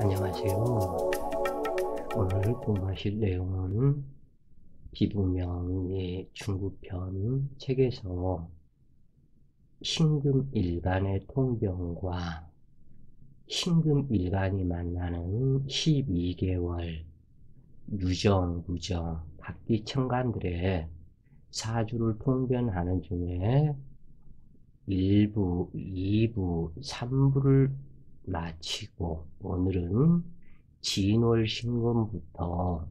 안녕하세요. 오늘 공부하실 내용은 비부명의 중국편 책에서 신금일간의 통병과 신금일간이 만나는 12개월 유정, 무정, 각기 천간들의 사주를 통변하는 중에 1부, 2부, 3부를 마치고 오늘은 진월신금부터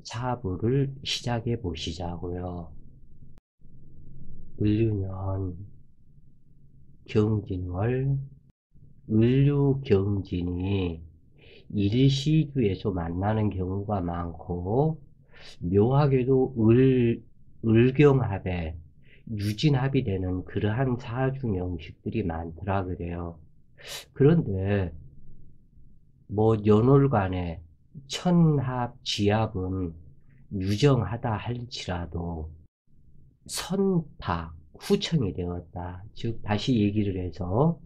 4부를 시작해 보시자고요. 을유년 경진월 을유경진이 일시주에서 만나는 경우가 많고 묘하게도 을경합에 유진합이 되는 그러한 사주 명식들이 많더라 그래요. 그런데 연월간에 천합, 지합은 유정하다 할지라도 선파, 후청이 되었다. 즉 다시 얘기를 해서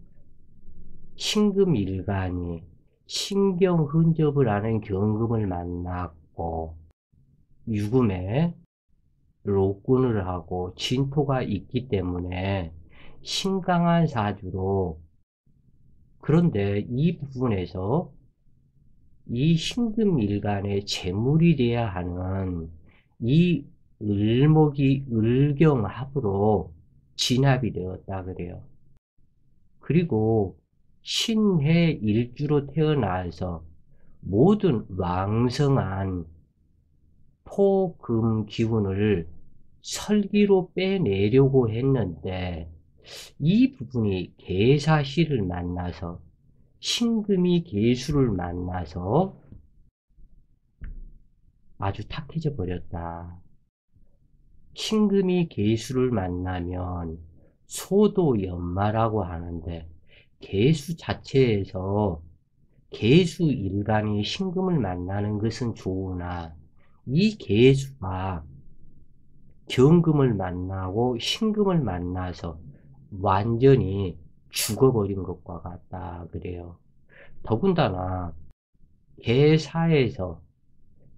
신금일간이 신경흔접을 하는 경금을 만났고 유금에 로군을 하고 진토가 있기 때문에 신강한 사주로, 그런데 이 부분에서 이 신금일간의 재물이 돼야 하는 이 을목이 을경합으로 진합이 되었다 그래요. 그리고 신해 일주로 태어나서 모든 왕성한 토, 금 기운을 설기로 빼내려고 했는데 이 부분이 계사시를 만나서 신금이 계수를 만나서 아주 탁해져 버렸다. 신금이 계수를 만나면 소도연마라고 하는데 계수 자체에서 계수일간이 신금을 만나는 것은 좋으나 이 계수가 경금을 만나고 신금을 만나서 완전히 죽어버린 것과 같다 그래요. 더군다나 계사에서,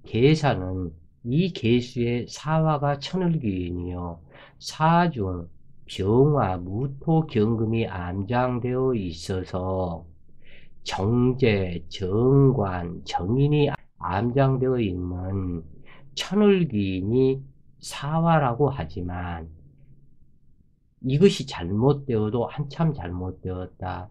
계사는 이 계수의 사화가 천을귀인이요 사중 병화 무토 경금이 암장되어 있어서 정제, 정관, 정인이 암장되어 있는 천을귀인이 사화라고 하지만 이것이 잘못되어도 한참 잘못되었다.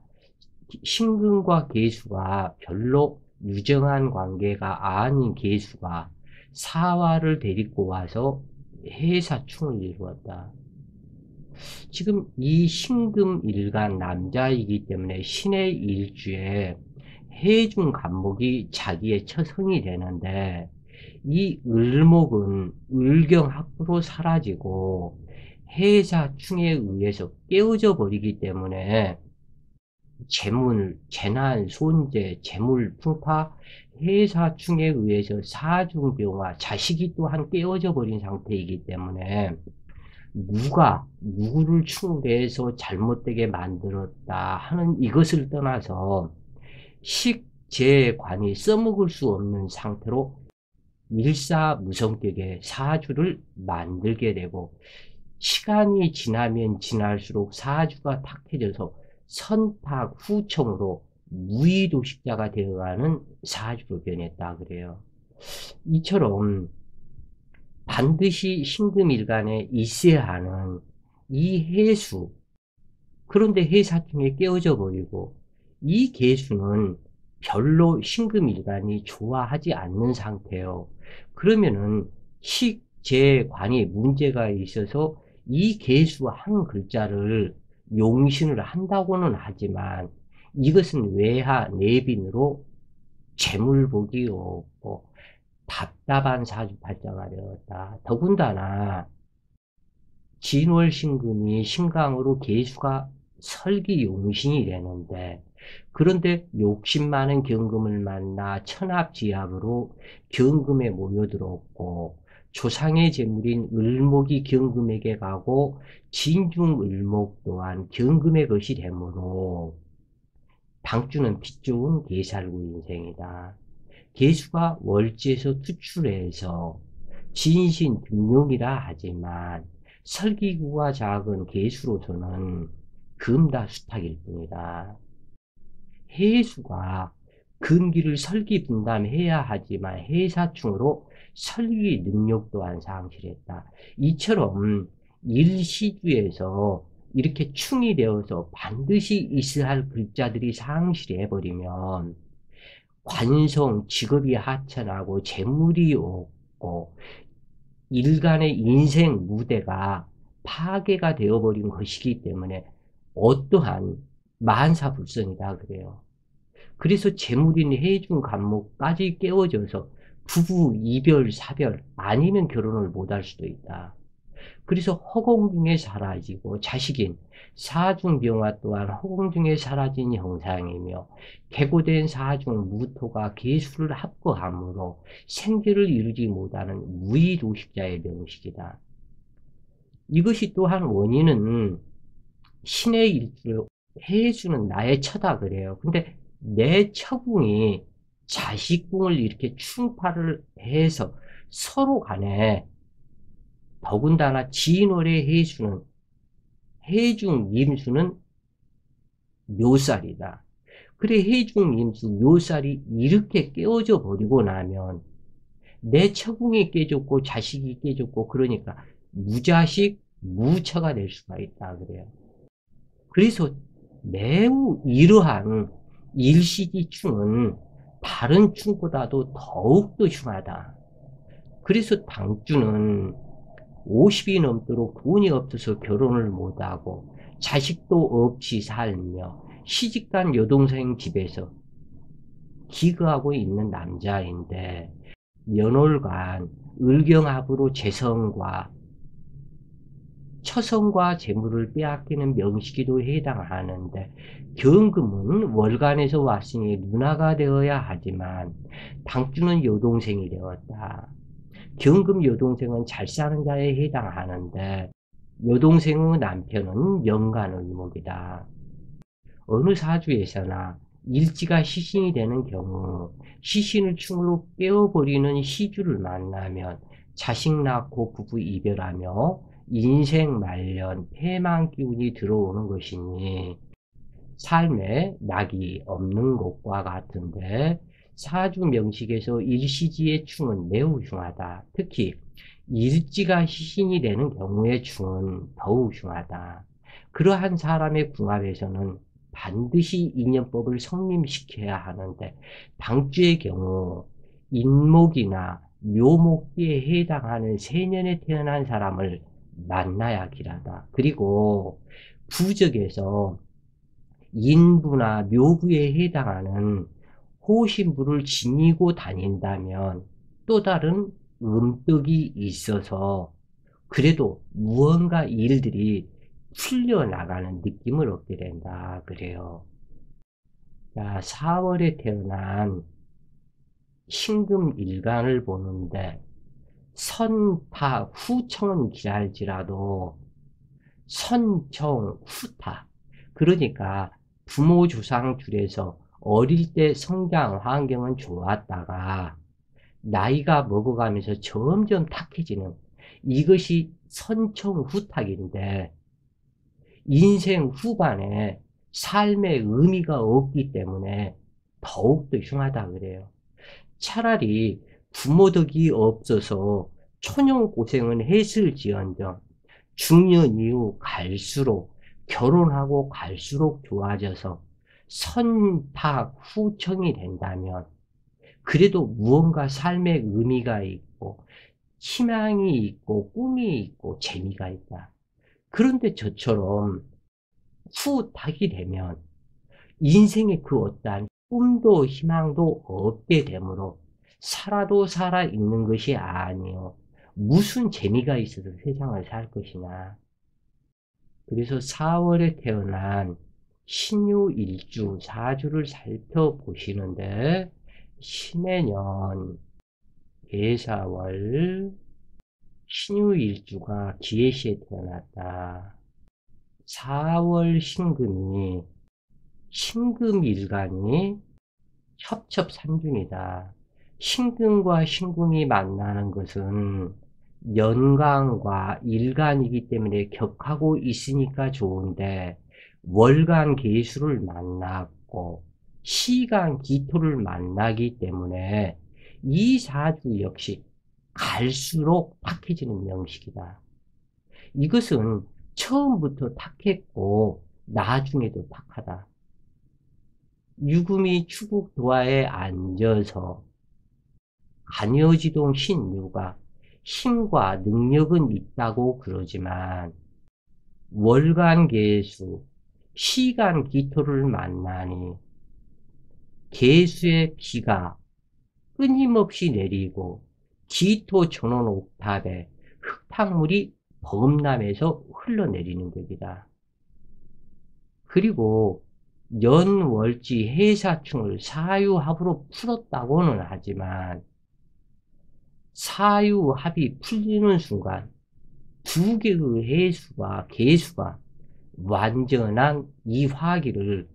신금과 계수가 별로 유정한 관계가 아닌 계수가 사화를 데리고 와서 해사충을 이루었다. 지금 이 신금일간 남자이기 때문에 신의 일주에 해중 간목이 자기의 처성이 되는데 이 을목은 을경합으로 사라지고 해사충에 의해서 깨어져 버리기 때문에 재물, 재난, 손재, 재물, 풍파, 해사충에 의해서 사중병화, 자식이 또한 깨어져 버린 상태이기 때문에 누구를 충고해서 잘못되게 만들었다 하는 이것을 떠나서 식재관이 써먹을 수 없는 상태로 일사무성격의 사주를 만들게 되고 시간이 지나면 지날수록 사주가 탁해져서 선탁 후청으로 무의도식자가 되어가는 사주로 변했다 그래요. 이처럼 반드시 신금일간에 있어야 하는 이 해수, 그런데 해사충에 깨어져 버리고 이 계수는 별로 신금일간이 좋아하지 않는 상태예요. 그러면은 식재관이 문제가 있어서 이 계수 한 글자를 용신을 한다고는 하지만 이것은 외하 내빈으로 재물복이 없고 답답한 사주팔자가 되었다. 더군다나 진월신금이 신강으로 계수가 설기용신이 되는데, 그런데 욕심 많은 경금을 만나 천합지합으로 경금에 모여들었고 조상의 재물인 을목이 경금에게 가고 진중을목 또한 경금의 것이 되므로 당주는 빛 좋은 계살구 인생이다. 계수가 월지에서 투출해서 진신 등용이라 하지만 설기구가 작은 계수로서는 금다수탁일 뿐이다. 해수가 금기를 설기 분담해야 하지만 해사충으로 설기 능력 또한 상실했다. 이처럼 일시주에서 이렇게 충이 되어서 반드시 있어야 할 글자들이 상실해버리면 관성, 직업이 하천하고 재물이 없고 일간의 인생 무대가 파괴가 되어버린 것이기 때문에 어떠한 만사불선이다 그래요. 그래서 재물인 해중 간목까지 깨워져서 부부 이별, 사별 아니면 결혼을 못할 수도 있다. 그래서 허공 중에 사라지고 자식인 사중병화 또한 허공 중에 사라진 형상이며 개고된 사중 무토가 계수를 합거하므로 생계를 이루지 못하는 무의도식자의 명식이다. 이것이 또한 원인은 신의 일주를 해주는 나의 처다 그래요. 근데 내 처궁이 자식궁을 이렇게 충파를 해서 서로 간에 더군다나 진월의 해중 임수는 묘살이다. 그래 해중 임수 묘살이 이렇게 깨어져 버리고 나면 내 처궁이 깨졌고 자식이 깨졌고 그러니까 무자식 무처가 될 수가 있다 그래요. 그래서 매우 이러한 일시지충은 다른 충보다도 더욱더 흉하다. 그래서 당주는 50이 넘도록 돈이 없어서 결혼을 못하고 자식도 없이 살며 시집간 여동생 집에서 기거하고 있는 남자인데 연월간 을경합으로 재성과 처성과 재물을 빼앗기는 명시기도 해당하는데 경금은 월간에서 왔으니 누나가 되어야 하지만 당주는 여동생이 되었다. 경금 여동생은 잘 사는 자에 해당하는데 여동생의 남편은 영간의목이다. 어느 사주에서나 일지가 시신이 되는 경우 시신을 충으로 깨어버리는 시주를 만나면 자식 낳고 부부 이별하며 인생 말년 패망 기운이 들어오는 것이니 삶에 낙이 없는 것과 같은데 사주 명식에서 일시지의 충은 매우 흉하다. 특히 일지가 시신이 되는 경우의 충은 더욱 흉하다. 그러한 사람의 궁합에서는 반드시 인연법을 성립시켜야 하는데 당주의 경우 인목이나 묘목기에 해당하는 세년에 태어난 사람을 만나야 길하다. 그리고 부적에서 인부나 묘부에 해당하는 호신부를 지니고 다닌다면 또 다른 음덕이 있어서 그래도 무언가 일들이 풀려나가는 느낌을 얻게 된다 그래요. 자, 4월에 태어난 신금일간을 보는데 선타 후청은 길할지라도 선청 후타 그러니까 부모 조상 줄에서 어릴 때 성장 환경은 좋았다가 나이가 먹어가면서 점점 탁해지는 이것이 선청 후탁인데 인생 후반에 삶의 의미가 없기 때문에 더욱더 흉하다 그래요. 차라리 부모 덕이 없어서 초년 고생은 했을지언정 중년 이후 갈수록 결혼하고 갈수록 좋아져서 선탁 후청이 된다면 그래도 무언가 삶의 의미가 있고 희망이 있고 꿈이 있고 재미가 있다. 그런데 저처럼 후탁이 되면 인생의 그 어떠한 꿈도 희망도 없게 되므로 살아도 살아 있는 것이 아니요. 무슨 재미가 있어서 세상을 살 것이냐. 그래서 4월에 태어난 신유일주 4주를 살펴보시는데 신해년 계사월 신유일주가 기해시에 태어났다. 4월 신금이 신금일간이 협첩삼중이다. 신금과 신금이 만나는 것은 연간과 일간이기 때문에 격하고 있으니까 좋은데, 월간 계수를 만났고 시간 기토를 만나기 때문에 이 사주 역시 갈수록 탁해지는 명식이다. 이것은 처음부터 탁했고 나중에도 탁하다. 유금이 추국도화에 앉아서 간여지동 신유가 힘과 능력은 있다고 그러지만 월간 계수, 시간 기토를 만나니 계수의 비가 끊임없이 내리고 기토 전원 옥탑에 흙탕물이 범람해서 흘러내리는 것이다. 그리고 연월지 해사충을 사유합으로 풀었다고는 하지만 사유합이 풀리는 순간 두 개의 해수가 계수가 완전한 이화기를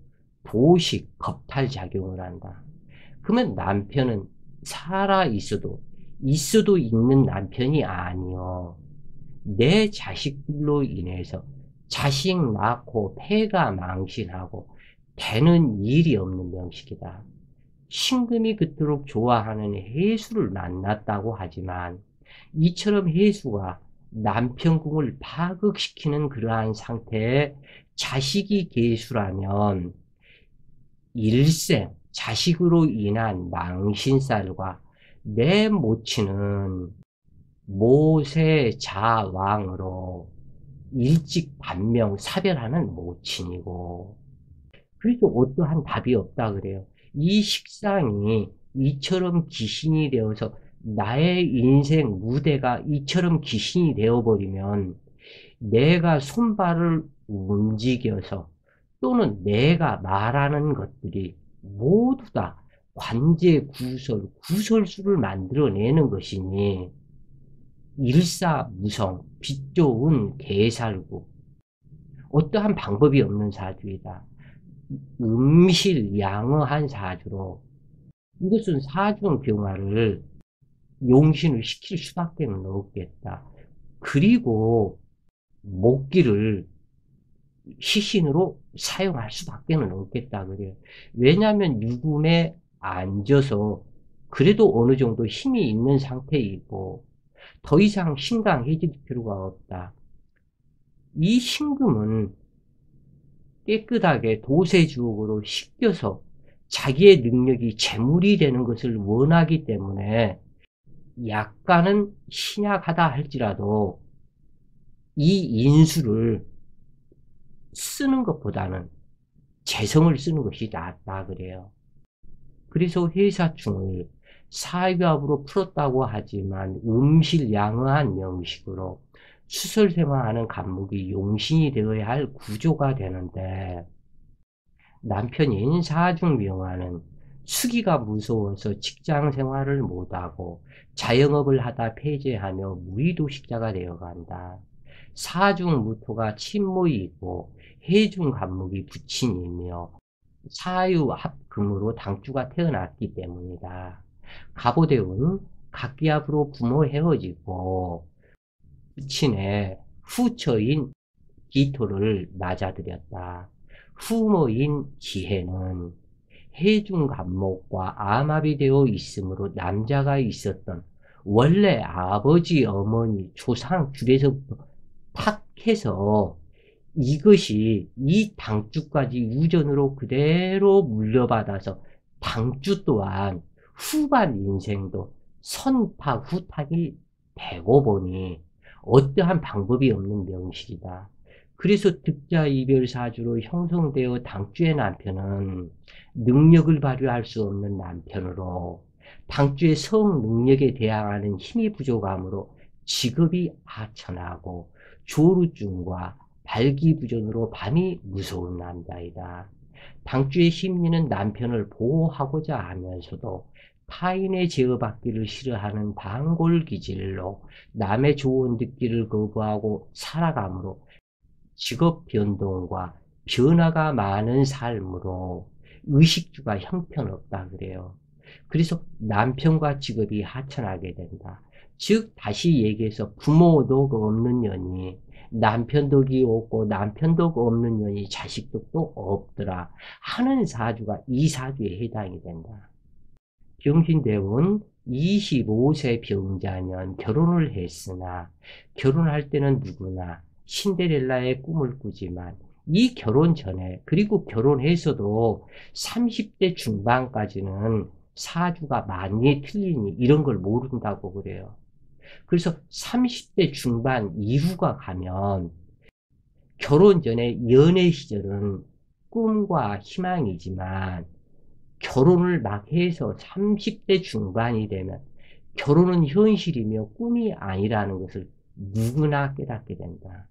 도식 겁탈작용을 한다. 그러면 남편은 살아 있어도 있는 남편이 아니요. 내 자식들로 인해서 자식 낳고 폐가 망신하고 되는 일이 없는 명식이다. 신금이 그토록 좋아하는 해수를 만났다고 하지만 이처럼 해수가 남편 궁을 파극시키는 그러한 상태에 자식이 계수라면 일생 자식으로 인한 망신살과 내 모친은 모세자왕으로 일찍 반명 사별하는 모친이고, 그래도 어떠한 답이 없다 그래요. 이 식상이 이처럼 귀신이 되어서 나의 인생 무대가 이처럼 귀신이 되어버리면 내가 손발을 움직여서 또는 내가 말하는 것들이 모두 다 관제 구설수를 만들어내는 것이니 일사무성, 빛 좋은 개살구, 어떠한 방법이 없는 사주이다. 음실양어한 사주로 이것은 사주경화를 용신을 시킬 수밖에 없겠다. 그리고 목기를 시신으로 사용할 수밖에 없겠다 그래요. 왜냐하면 유금에 앉아서 그래도 어느 정도 힘이 있는 상태이고 더 이상 신강해질 필요가 없다. 이 신금은 깨끗하게 도세주옥으로 씻겨서 자기의 능력이 재물이 되는 것을 원하기 때문에 약간은 신약하다 할지라도 이 인수를 쓰는 것보다는 재성을 쓰는 것이 낫다 그래요. 그래서 회사충을 사유합으로 풀었다고 하지만 음실양어한 명식으로 수설생활하는 간목이 용신이 되어야 할 구조가 되는데, 남편인 사중명화는 수기가 무서워서 직장생활을 못하고 자영업을 하다 폐재하며 무의도식자가 되어간다. 사중무토가 친모이고 해중간목이 부친이며 사유합금으로 당주가 태어났기 때문이다. 갑오대운 각기합으로 부모 헤어지고 부친의 후처인 기토를 맞아들였다. 후모인 지혜는 해중간목과 암합이 되어 있으므로 남자가 있었던 원래 아버지 어머니 조상 줄에서부터 탁해서 이것이 이 당주까지 유전으로 그대로 물려받아서 당주 또한 후반 인생도 선탁 후탁이 되고 보니 어떠한 방법이 없는 명식이다. 그래서 득자 이별 사주로 형성되어 당주의 남편은 능력을 발휘할 수 없는 남편으로 당주의 성 능력에 대항하는 힘이 부족하므로 직업이 하천하고 조루증과 발기부전으로 밤이 무서운 남자이다. 당주의 심리는 남편을 보호하고자 하면서도 타인의 제어받기를 싫어하는 단골기질로 남의 조언 듣기를 거부하고 살아가므로 직업 변동과 변화가 많은 삶으로 의식주가 형편없다 그래요. 그래서 남편과 직업이 하천하게 된다. 즉 다시 얘기해서 부모 덕 없는 년이 남편 덕이 없고 남편 덕 없는 년이 자식 덕도 없더라 하는 사주가 이 사주에 해당이 된다. 병신대운 25세 병자년 결혼을 했으나 결혼할 때는 누구나 신데렐라의 꿈을 꾸지만 이 결혼 전에 그리고 결혼해서도 30대 중반까지는 사주가 많이 틀리니 이런 걸 모른다고 그래요. 그래서 30대 중반 이후가 가면 결혼 전에 연애 시절은 꿈과 희망이지만 결혼을 막 해서 30대 중반이 되면 결혼은 현실이며 꿈이 아니라는 것을 누구나 깨닫게 된다.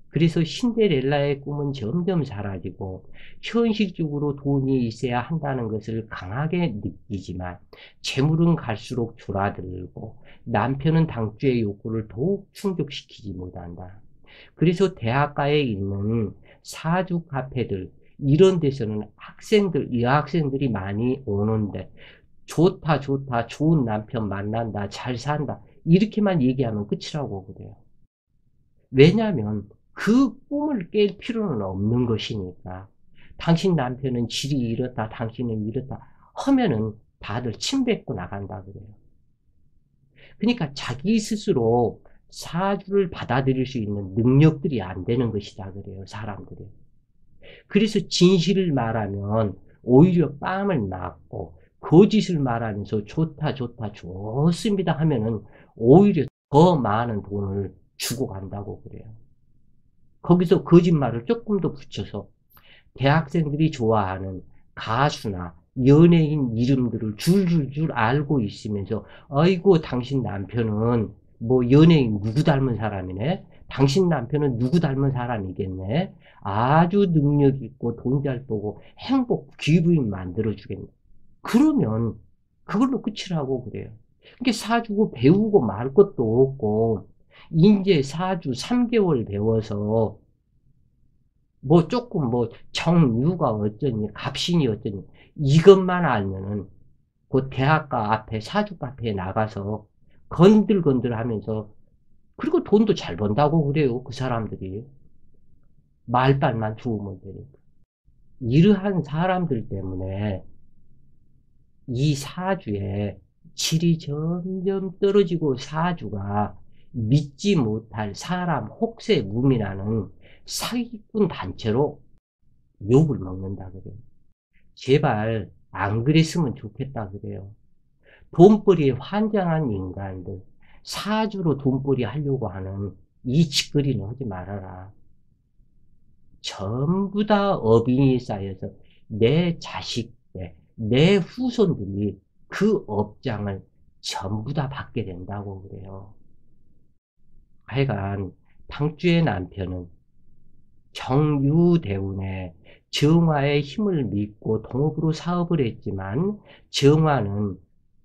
그래서 신데렐라의 꿈은 점점 사라지고 현실적으로 돈이 있어야 한다는 것을 강하게 느끼지만 재물은 갈수록 줄어들고 남편은 당주의 욕구를 더욱 충족시키지 못한다. 그래서 대학가에 있는 사주 카페들 이런 데서는 학생들, 여학생들이 많이 오는데 좋다 좋다 좋은 남편 만난다 잘 산다 이렇게만 얘기하면 끝이라고 그래요. 왜냐하면 그 꿈을 깰 필요는 없는 것이니까. 당신 남편은 질이 이렇다 당신은 이렇다 하면은 다들 침 뱉고 나간다 그래요. 그러니까 자기 스스로 사주를 받아들일 수 있는 능력들이 안 되는 것이다 그래요 사람들이. 그래서 진실을 말하면 오히려 뺨을 맞고 거짓을 말하면서 좋다 좋다 좋습니다 하면은 오히려 더 많은 돈을 주고 간다고 그래요. 거기서 거짓말을 조금 더 붙여서 대학생들이 좋아하는 가수나 연예인 이름들을 줄줄줄 알고 있으면서 아이고 당신 남편은 뭐 연예인 누구 닮은 사람이네, 당신 남편은 누구 닮은 사람이겠네, 아주 능력 있고 돈 잘 벌고 행복 귀부인 만들어주겠네. 그러면 그걸로 끝이라고 그래요. 그러니까 사주고 배우고 말 것도 없고 이제 사주 3개월 배워서 뭐 조금 뭐 정유가 어쩌니 갑신이 어쩌니 이것만 알면은 그 대학가 앞에 사주 카페에 나가서 건들건들 하면서 그리고 돈도 잘 번다고 그래요 그 사람들이. 말빨만 좋으면 되니까. 이러한 사람들 때문에 이 사주에 질이 점점 떨어지고 사주가 믿지 못할 사람 혹세 무민하는 사기꾼 단체로 욕을 먹는다 그래요. 제발 안 그랬으면 좋겠다 그래요. 돈벌이에 환장한 인간들, 사주로 돈벌이 하려고 하는 이 짓거리는 하지 말아라. 전부 다 어빈이 쌓여서 내 자식들, 내 후손들이 그 업장을 전부 다 받게 된다고 그래요. 하여간 당주의 남편은 정유대운에 정화의 힘을 믿고 동업으로 사업을 했지만 정화는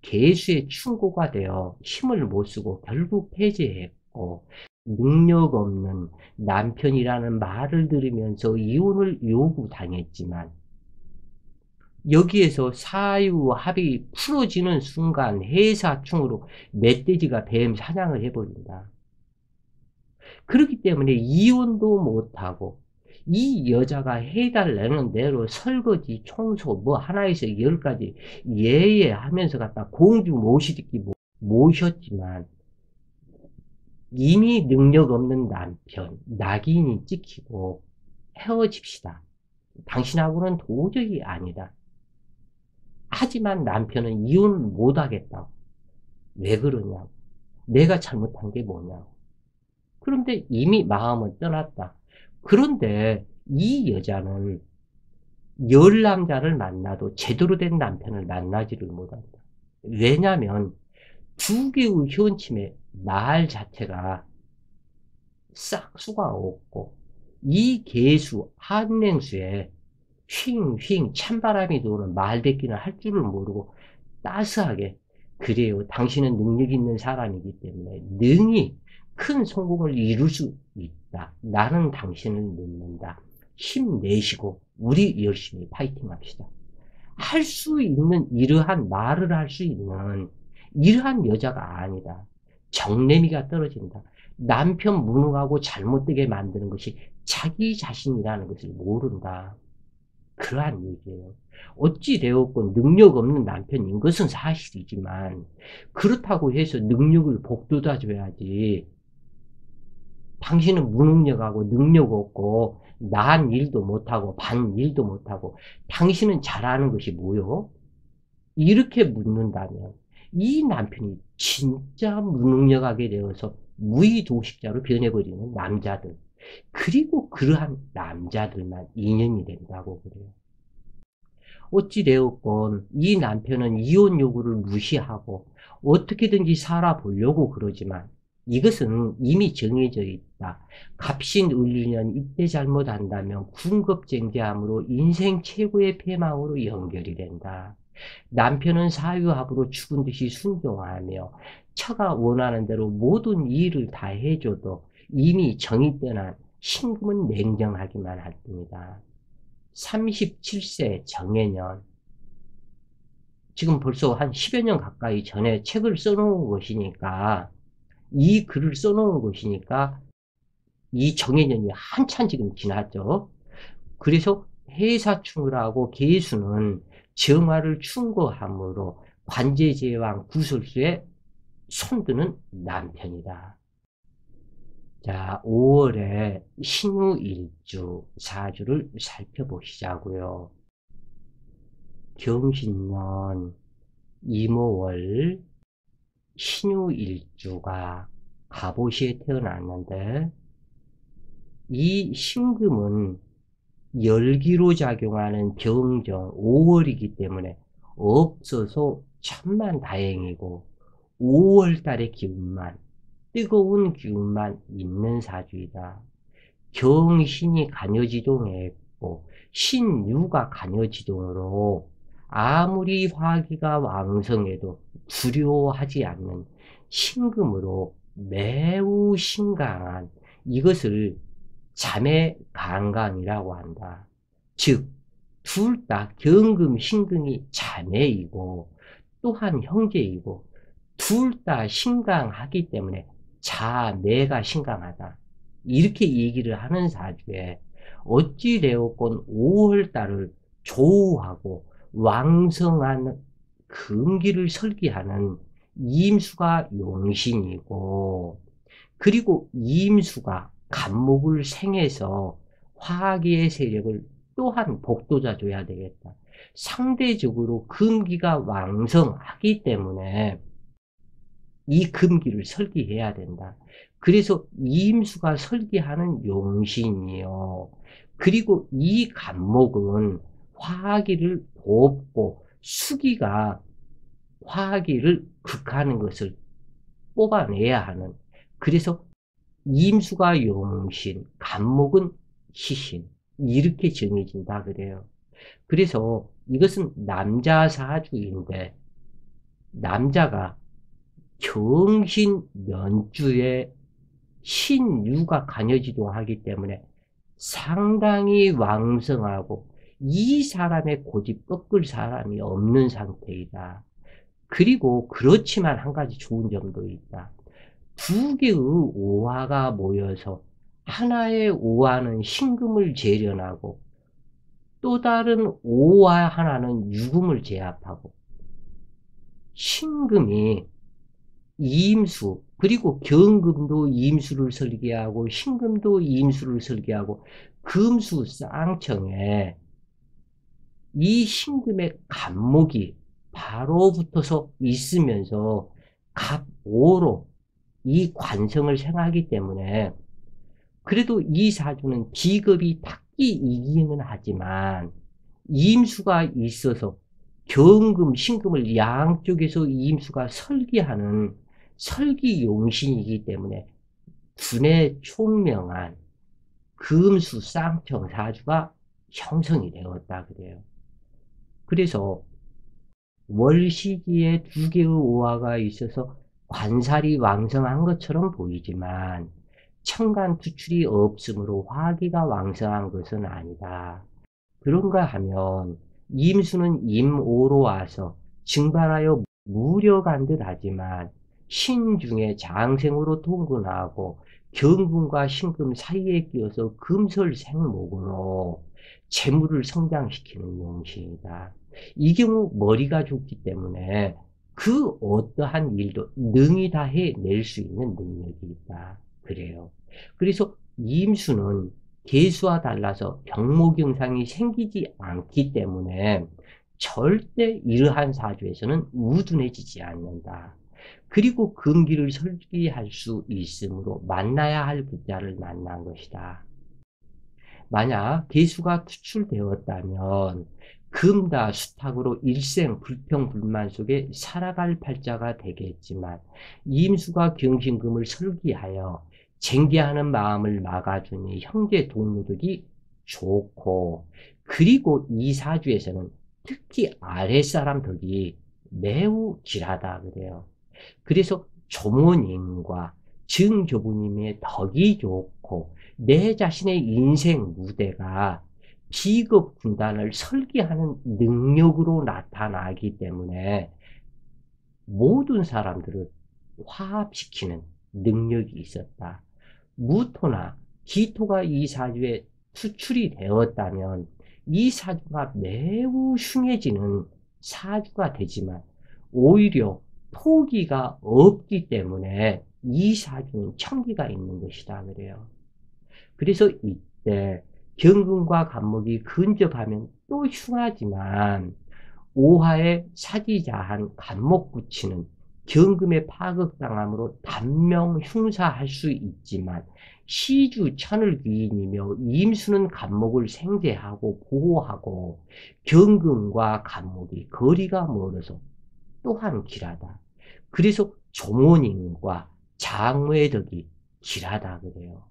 개수의 충고가 되어 힘을 못쓰고 결국 폐지했고 능력 없는 남편이라는 말을 들으면서 이혼을 요구당했지만 여기에서 사유합이 풀어지는 순간 해사충으로 멧돼지가 뱀 사냥을 해버린다. 그렇기 때문에 이혼도 못하고 이 여자가 해달라는 대로 설거지, 청소 뭐 하나에서 10가지 예예하면서 갖다 공주 모시듯이 모셨지만 이미 능력 없는 남편, 낙인이 찍히고 헤어집시다. 당신하고는 도저히 아니다. 하지만 남편은 이혼을 못하겠다고. 왜 그러냐고. 내가 잘못한 게 뭐냐고. 그런데 이미 마음은 떠났다. 그런데 이 여자는 열 남자를 만나도 제대로 된 남편을 만나지를 못한다. 왜냐하면 두 개의 현침의 말 자체가 싹수가 없고 이 개수 한냉수에 휑휑 찬바람이 도는 말대기는 할 줄을 모르고 따스하게 그래요. 당신은 능력 있는 사람이기 때문에 능히 큰 성공을 이룰 수 있다. 나는 당신을 믿는다. 힘내시고 우리 열심히 파이팅 합시다. 할 수 있는 이러한 말을 할 수 있는 이러한 여자가 아니다. 정내미가 떨어진다. 남편 무능하고 잘못되게 만드는 것이 자기 자신이라는 것을 모른다. 그러한 얘기예요. 어찌 되었건 능력 없는 남편인 것은 사실이지만 그렇다고 해서 능력을 북돋아줘야지. 당신은 무능력하고 능력 없고 나한 일도 못하고 반 일도 못하고 당신은 잘하는 것이 뭐요? 이렇게 묻는다면 이 남편이 진짜 무능력하게 되어서 무의도식자로 변해버리는 남자들, 그리고 그러한 남자들만 인연이 된다고 그래요. 어찌되었건 이 남편은 이혼 요구를 무시하고 어떻게든지 살아보려고 그러지만 이것은 이미 정해져 있다. 갑신을륜년 이때 잘못한다면 군겁쟁제함으로 인생 최고의 패망으로 연결이 된다. 남편은 사유합으로 죽은 듯이 순종하며 처가 원하는 대로 모든 일을 다 해줘도 이미 정이 떠난 신금은 냉정하기만 할 뿐이다. 37세 정해년, 지금 벌써 한 10여 년 가까이 전에 책을 써놓은 것이니까, 이 글을 써놓은 것이니까 이 정해년이 한참 지금 지났죠. 그래서 해사충을 하고 계수는 정화를 충고함으로 관제제왕 구설수에 손드는 남편이다. 자, 5월에 신유일주 사주를 살펴보시자고요. 경신년 이모월 신유일주가 갑오시에 태어났는데 이 신금은 열기로 작용하는 병정 5월이기 때문에 없어서 천만 다행이고 5월달의 기운만, 뜨거운 기운만 있는 사주이다. 경신이 간여지동했고 신유가 간여지동으로 아무리 화기가 왕성해도 두려워하지 않는 신금으로 매우 신강한, 이것을 자매강강이라고 한다. 즉, 둘 다 경금, 신금이 자매이고 또한 형제이고 둘 다 신강하기 때문에 자매가 신강하다. 이렇게 얘기를 하는 사주에 어찌되었건 5월달을 조우하고 왕성한 금기를 설계하는 임수가 용신이고, 그리고 임수가 간목을 생해서 화기의 세력을 또한 복돋아 줘야 되겠다. 상대적으로 금기가 왕성하기 때문에 이 금기를 설계해야 된다. 그래서 임수가 설계하는 용신이요. 그리고 이 간목은 화기를 돕고 수기가 화기를 극하는 것을 뽑아내야 하는, 그래서 임수가 용신, 간목은 시신, 이렇게 정해진다 그래요. 그래서 이것은 남자 사주인데 남자가 경신 연주에 신유가 간여지동하기 때문에 상당히 왕성하고 이 사람의 고집 꺾을 사람이 없는 상태이다. 그리고 그렇지만 한 가지 좋은 점도 있다. 두 개의 오화가 모여서 하나의 오화는 신금을 재련하고 또 다른 오화 하나는 유금을 제압하고, 신금이 임수, 그리고 경금도 임수를 설계하고 신금도 임수를 설계하고 금수 쌍청에 이 신금의 간목이 바로 붙어서 있으면서 갑오로 이 관성을 생하기 때문에, 그래도 이 사주는 비겁이 탁기이기는 하지만 임수가 있어서 경금, 신금을 양쪽에서 임수가 설계하는 설기용신이기 때문에 분의 총명한 금수 쌍청 사주가 형성이 되었다 그래요. 그래서 월시기에 두 개의 오화가 있어서 관살이 왕성한 것처럼 보이지만 천간 투출이 없으므로 화기가 왕성한 것은 아니다. 그런가 하면 임수는 임오로 와서 증발하여 무력한 듯 하지만 신중에 장생으로 통근하고 경금과 신금 사이에 끼어서 금설생목으로 재물을 성장시키는 용신이다. 이 경우 머리가 좋기 때문에 그 어떠한 일도 능히 다 해낼 수 있는 능력이 있다. 그래요. 그래서 임수는 개수와 달라서 병모경상이 생기지 않기 때문에 절대 이러한 사주에서는 우둔해지지 않는다. 그리고 금기를 설계할 수 있으므로 만나야 할 부자를 만난 것이다. 만약 개수가 투출되었다면 금다 수탁으로 일생 불평불만 속에 살아갈 팔자가 되겠지만 임수가 경신금을 설기하여 쟁기하는 마음을 막아주니 형제 동료들이 좋고, 그리고 이 사주에서는 특히 아랫사람 덕이 매우 길하다 그래요. 그래서 조모님과 증조부님의 덕이 좋고 내 자신의 인생 무대가 비급 군단을 설계하는 능력으로 나타나기 때문에 모든 사람들을 화합시키는 능력이 있었다. 무토나 기토가 이 사주에 수출이 되었다면 이 사주가 매우 흉해지는 사주가 되지만 오히려 토기가 없기 때문에 이 사주는 천기가 있는 것이다 그래요. 그래서 이때 경금과 간목이 근접하면 또 흉하지만 오화에 사지자한 간목구치는 경금에 파극당함으로 단명 흉사할 수 있지만 시주 천을 귀인이며 임수는 간목을 생제하고 보호하고 경금과 간목이 거리가 멀어서 또한 길하다. 그래서 조모님과 장모의 덕이 길하다 그래요.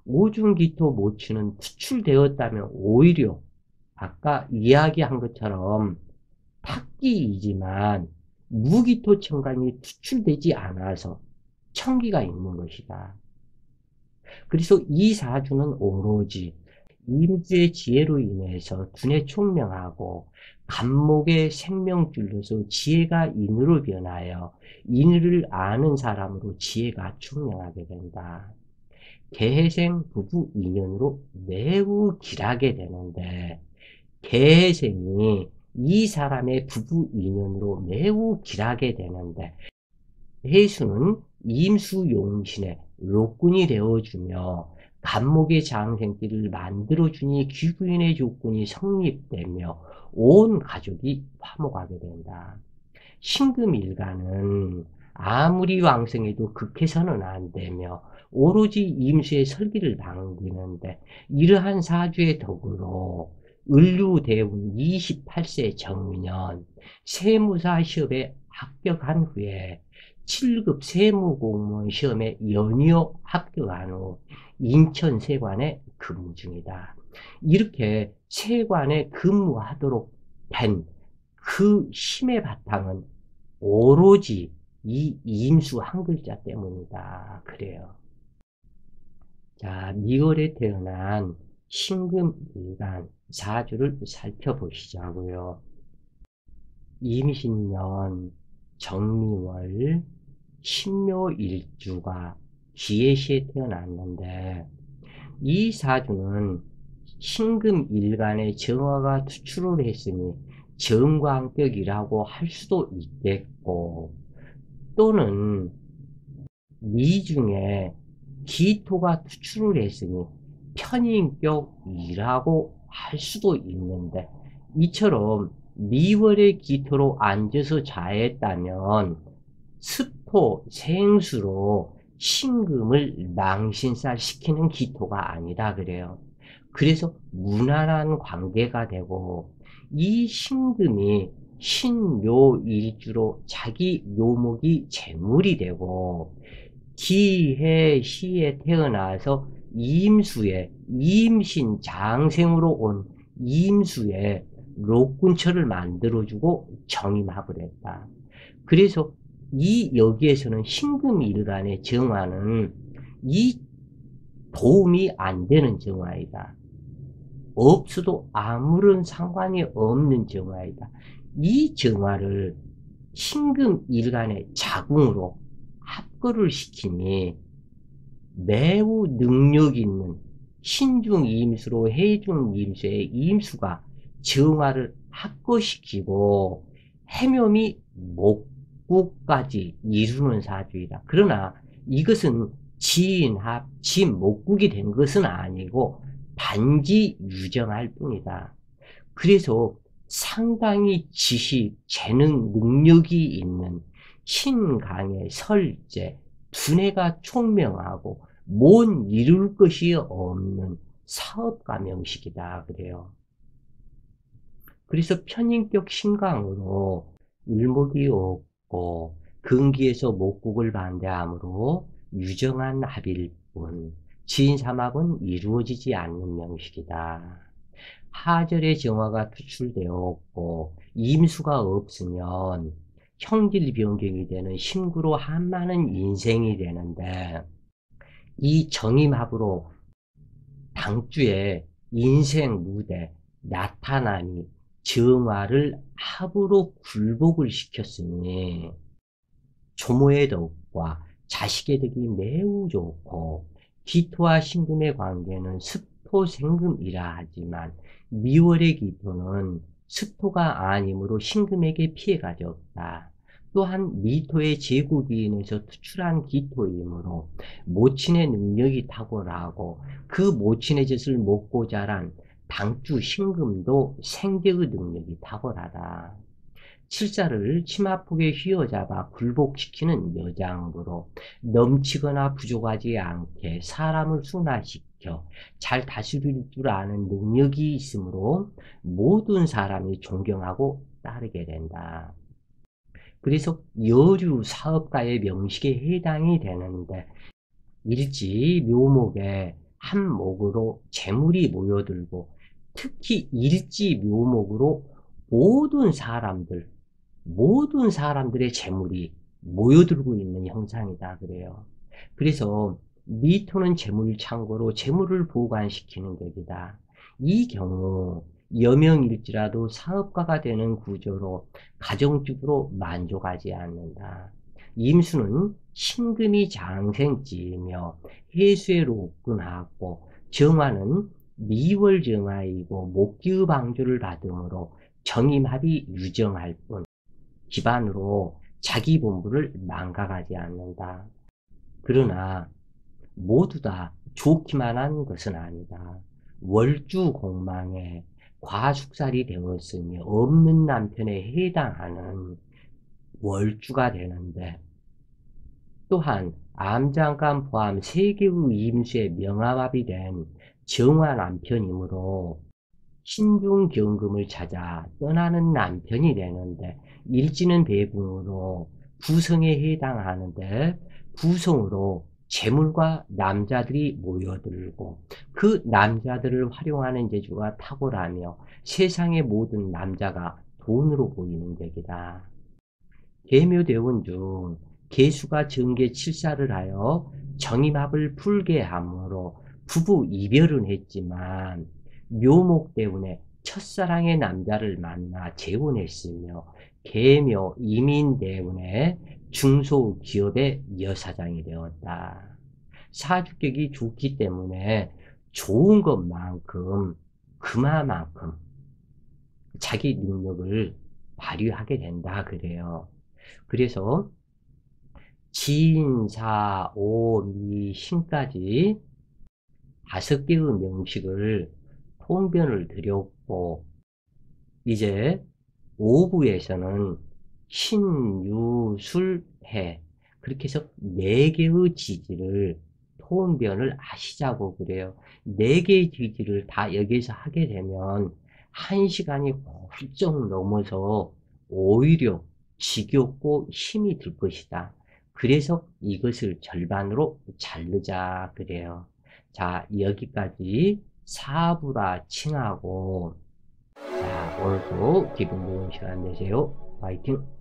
오중기토 모취는 투출되었다면 오히려 아까 이야기한 것처럼 탁기이지만 무기토 천간이 투출되지 않아서 천기가 있는 것이다. 그래서 이 사주는 오로지 임수의 지혜로 인해서 두뇌 총명하고 간목의 생명줄로서 지혜가 인으로 변하여 인을 아는 사람으로 지혜가 총명하게 된다. 개해생 부부 인연으로 매우 길하게 되는데 개해생이 이 사람의 부부 인연으로 매우 길하게 되는데 해수는 임수용신의 록군이 되어주며 간목의 장생기를 만들어주니 귀구인의 조건이 성립되며 온 가족이 화목하게 된다. 신금일가는 아무리 왕성해도 극해서는 안 되며 오로지 임수의 설기를 당기는데 이러한 사주의 덕으로 을류대운 28세 정년 세무사 시험에 합격한 후에 7급 세무공무원 시험에 연이어 합격한 후 인천 세관에 근무 중이다. 이렇게 세관에 근무하도록 된 그 힘의 바탕은 오로지 이 임수 한 글자 때문이다. 그래요. 자, 미월에 태어난 신금일간 사주를 살펴보시자고요. 임신년 정미월 신묘일주가 기해시에 태어났는데 이 사주는 신금일간의 정화가 투출을 했으니 정광격이라고 할 수도 있겠고 또는 미중에 기토가 투출을 했으니 편인격이라고 할 수도 있는데 이처럼 미월의 기토로 앉아서 자했다면 습토 생수로 신금을 망신살시키는 기토가 아니다 그래요. 그래서 무난한 관계가 되고 이 신금이 신묘일주로 자기 묘목이 재물이 되고 기해시에 태어나서 임수에 임신 장생으로 온 임수에 록군처를 만들어주고 정임합을 했다. 그래서 이 여기에서는 신금일간의 정화는 이 도움이 안 되는 정화이다. 없어도 아무런 상관이 없는 정화이다. 이 정화를 신금일간의 자궁으로 합거를 시키니 매우 능력 있는 신중이임수로 해중이임수의 이임수가 정화를 합거시키고 해묘미 목국까지 이루는 사주이다. 그러나 이것은 지인합, 진목국이 된 것은 아니고 단지 유정할 뿐이다. 그래서 상당히 지식, 재능, 능력이 있는 신강의 설제, 두뇌가 총명하고 못 이룰 것이 없는 사업가 명식이다 그래요. 그래서 편인격 신강으로 일목이 없고 근기에서 목국을 반대하므로 유정한 합일 뿐 지인삼합은 이루어지지 않는 명식이다. 하절의 정화가 투출되었고 임수가 없으면 형질 변경이 되는 심구로 한많은 인생이 되는데 이 정임합으로 당주의 인생 무대 나타나니 정화를 합으로 굴복을 시켰으니 조모의 덕과 자식의 덕이 매우 좋고 기토와 신금의 관계는 습토생금이라 하지만 미월의 기토는 습토가 아니므로 신금에게 피해가 적다. 또한 미토의 제국인에서 투출한 기토이므로 모친의 능력이 탁월하고 그 모친의 젖을 먹고 자란 당주 신금도 생계의 능력이 탁월하다. 칠자를 치마폭에 휘어잡아 굴복시키는 여장으로 넘치거나 부족하지 않게 사람을 순화시켜 잘 다스릴 줄 아는 능력이 있으므로 모든 사람이 존경하고 따르게 된다. 그래서 여류 사업가의 명식에 해당이 되는데 일지 묘목에 한 목으로 재물이 모여들고 특히 일지 묘목으로 모든 사람들의 재물이 모여들고 있는 형상이다 그래요. 그래서 미토는 재물 창고로 재물을 보관시키는 격이다. 이 경우 여명일지라도 사업가가 되는 구조로 가정주부로 만족하지 않는다. 임수는 신금이 장생지이며 해수의 로끈하고 정화는 미월 정화이고 목기의 방조를 받으므로 정임합이 유정할 뿐 기반으로 자기 본부를 망각하지 않는다. 그러나 모두 다 좋기만 한 것은 아니다. 월주 공망에 과숙살이 되었으니 없는 남편에 해당하는 월주가 되는데 또한 암장간 포함 3개의 임수의 명합합이 된 정화 남편이므로 신중경금을 찾아 떠나는 남편이 되는데 일지는 배궁으로 부성에 해당하는데 부성으로 재물과 남자들이 모여들고 그 남자들을 활용하는 재주가 탁월하며 세상의 모든 남자가 돈으로 보이는 격이다. 계묘대원 중 계수가 정계 칠사를 하여 정임합을 풀게 함으로 부부 이별은 했지만 묘목 때문에 첫사랑의 남자를 만나 재혼했으며 계묘 이민 때문에 중소기업의 여사장이 되었다. 사주격이 좋기 때문에 좋은 것만큼 그만큼 자기 능력을 발휘하게 된다 그래요. 그래서 진사, 오, 미, 신까지 5개의 명식을 통변을 드렸고 이제 5부에서는 신유술해 그렇게 해서 4개의 지지를 통변을 하시자고 그래요. 4개의 지지를 다 여기서 하게 되면 1시간이 훌쩍 넘어서 오히려 지겹고 힘이 들 것이다. 그래서 이것을 절반으로 자르자 그래요. 자, 여기까지 사부라 칭하고 자, 오늘도 기분 좋은 시간 되세요. 파이팅!